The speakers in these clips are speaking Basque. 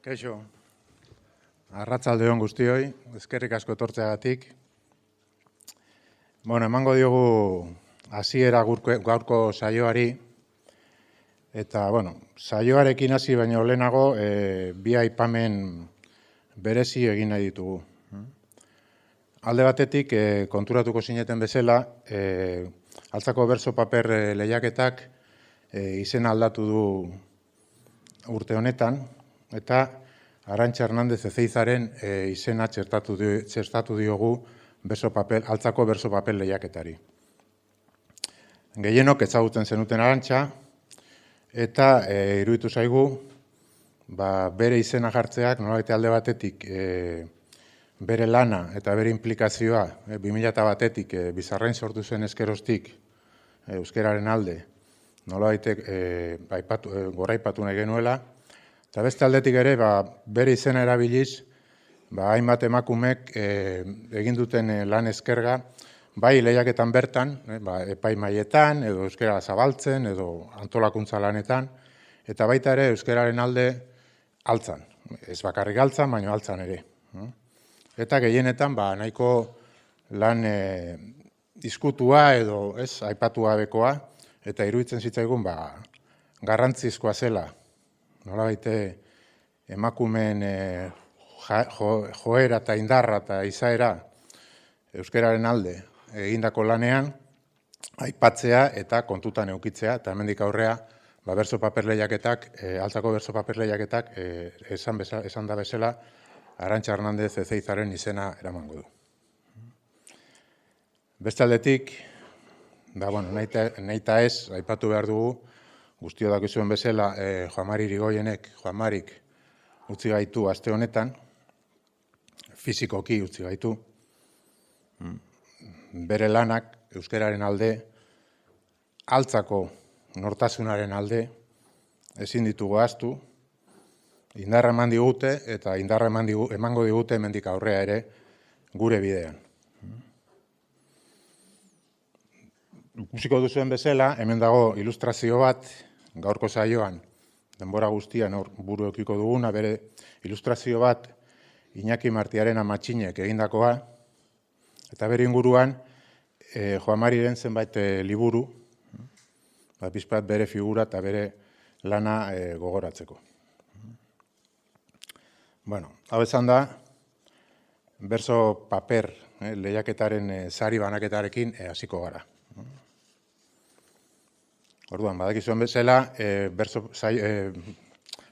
Kaixo, arratsalde on guztioi, eskerrik asko etortzeagatik. Emango diogu hasiera gaurko saioari, eta, saioarekin hasi baino lehenago, bi aipamen berezi egin nahi ditugu. Alde batetik, konturatuko zineten bezala, Altzako bertso paper lehiaketak izena aldatu du urte honetan, eta Arantxa Hernandez Ezeizaren izena txertatu diogu Altzako bertso paper lehiaketari. Gehienok ezagutzen zenuten Arantxa, eta iruditu zaigu, bere izena jartzeak nolabait alde batetik bere lana eta bere implikazioa 2001-etik Bizarrain sortu zen ezkeroztik euskararen alde nolabait goraipatu nahi genuela, eta beste aldetik ere bere izena erabiliz hainbat emakumek egin duten lan eskerga, bai lehiaketan bertan, epaimaietan, edo euskara zabaltzen, edo antolakuntza lanetan, eta baita ere euskararen alde altzan. Ez bakarrik altzan, baina altzan ere. Eta gehienetan nahiko lan diskutua edo aipatu gabekoa, eta iruditzen zitzaigun garrantzizkoa zela. Nolabait emakumeen joera eta indarra eta izaera euskararen alde egindako lanean aipatzea eta kontutan edukitzea, eta hemendik aurrea bertso paper lehiaketak, Altzako bertso paper lehiaketak esan da bezala Arantxa Hernandez Ezeizaren izena eramango du. Beste aldetik, nahi eta ez, aipatu behar dugu, guztio dakizuen bezala, Juan Mari Irigoyenek, Juan Marik utzi gaitu aste honetan, fizikoki utzi gaitu, bere lanak euskararen alde, altzako nortasunaren alde, ezin ditugu ahaztu, indarra eman digute eta indarra emango digute hemendik aurrea ere gure bidean. Ikusiko duzuen bezala, hemen dago ilustrazio bat, gaurko saioan, denbora guztian buru edukiko duguna, bere ilustrazio bat Iñaki Martiaren Amatxinek egindakoa, eta bere inguruan Juan Mariren zenbait liburu, pixkat bere figura eta bere lana gogoratzeko. Hau esan da, bertso paper lehiaketaren sari banaketarekin hasiko gara. Orduan, badakizuen bezala,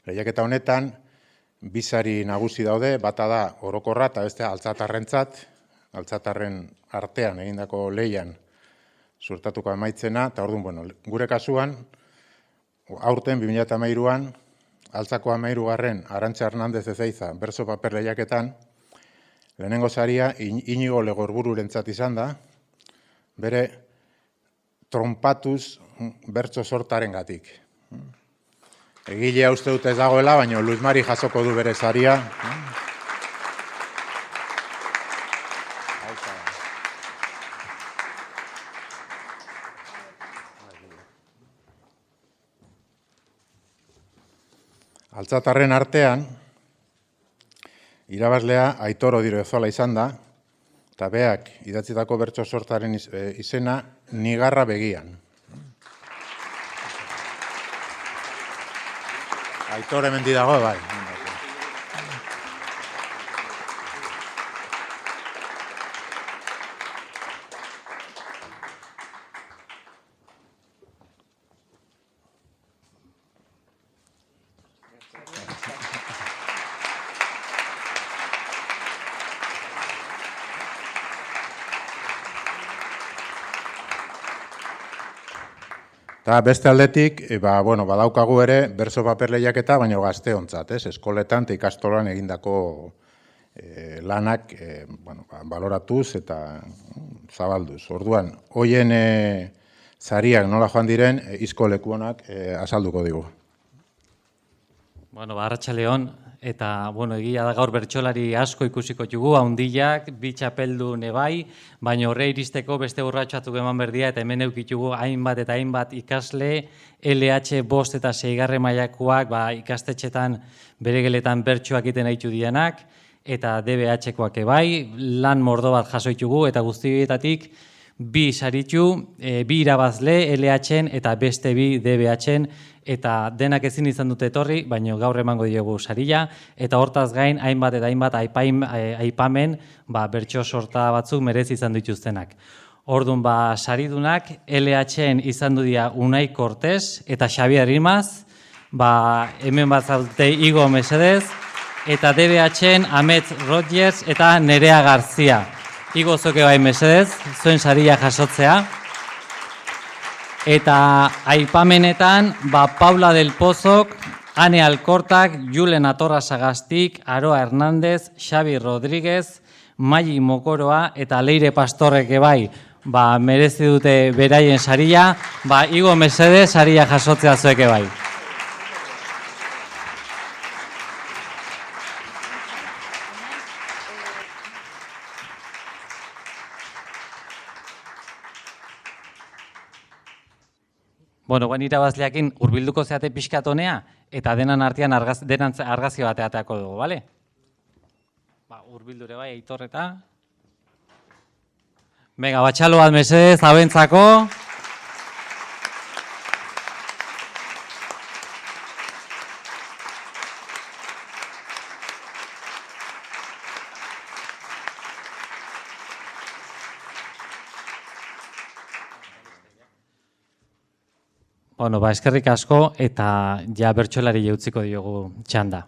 lehiaketa honetan, bi sari nagusi daude, bata da orokorra eta beste altzatarrentzat, altzatarren artean egindako lehian suertatuko amaitzena, eta orduan, gure kasuan, aurten 2013an, Altzako 13. Arantxa Hernandez Ezeiza bertso paper lehiaketan, lehenengo saria Inigo Legorbururentzat izan da, bere trompatuz bertso sortaren gatik. Egilea uste dut ez dagoela, baina Luis Mari jasoko du bere saria. Altzatarren artean, irabazlea Aitor Odierzola izan da, eta beak idatzitako bertso sortaren izena Nigarra begian. Aitor hemen dago, bai. Eta beste aldetik, badaukagu ere bertso paper lehiaketa, baina gazteontzat, eskoletan eta ikastolan egindako lanak baloratuz eta zabalduz. Orduan, hoien sariak nola joan diren, izko lekuonak azalduko digu. Bueno, arratsaldeon, eta egia da gaur bertsolari asko ikusiko dugu, haundiak, bi txapeldun bai, baina horre iristeko beste urratsatzuk eman berdia, eta hemen eukitugu hainbat eta hainbat ikasle, LH bost eta 6. mailakoak ikastetxetan bere geletan bertsoak egiten ditu dienak, eta DBH-koak bai, lan mordo bat jaso ditugu, eta guztietatik bi saritu, bi irabazle LH-en eta beste bi DBH-en, eta denak ezin izan dute etorri, baina gaur emango diegu saria, eta hortaz gain hainbat eta hainbat aipamen bertso sorta batzuk merezi izan dituztenak. Orduan saridunak LH-en izan du dira Unai Cortés eta Xabier Imaz, hemen bat zaute Igo Mesedez, eta DBH-en Amets Rogers eta Nerea Garzia. Igo zoke bai mesedez, zuen saria jasotzea. Eta aipamenetan, Paula del Pozok, Ane Alkortak, Julen Atorra Sagastik, Aroa Hernández, Xabi Rodríguez, Maili Mokoroa eta Leire Pastorrek bai, merezi dute beraien saria, Igo mesedez saria jasotzea zueke bai. Bueno, irabazleakin hurbilduko zeate pixkatonea, eta denan artean argazki bat ateako dugu, bale? Hurbildure bai, Aitorreta. Venga, batxalo bat mesedez, abentzako. Eskerrik asko eta ja bertsolari utziko diogu txanda.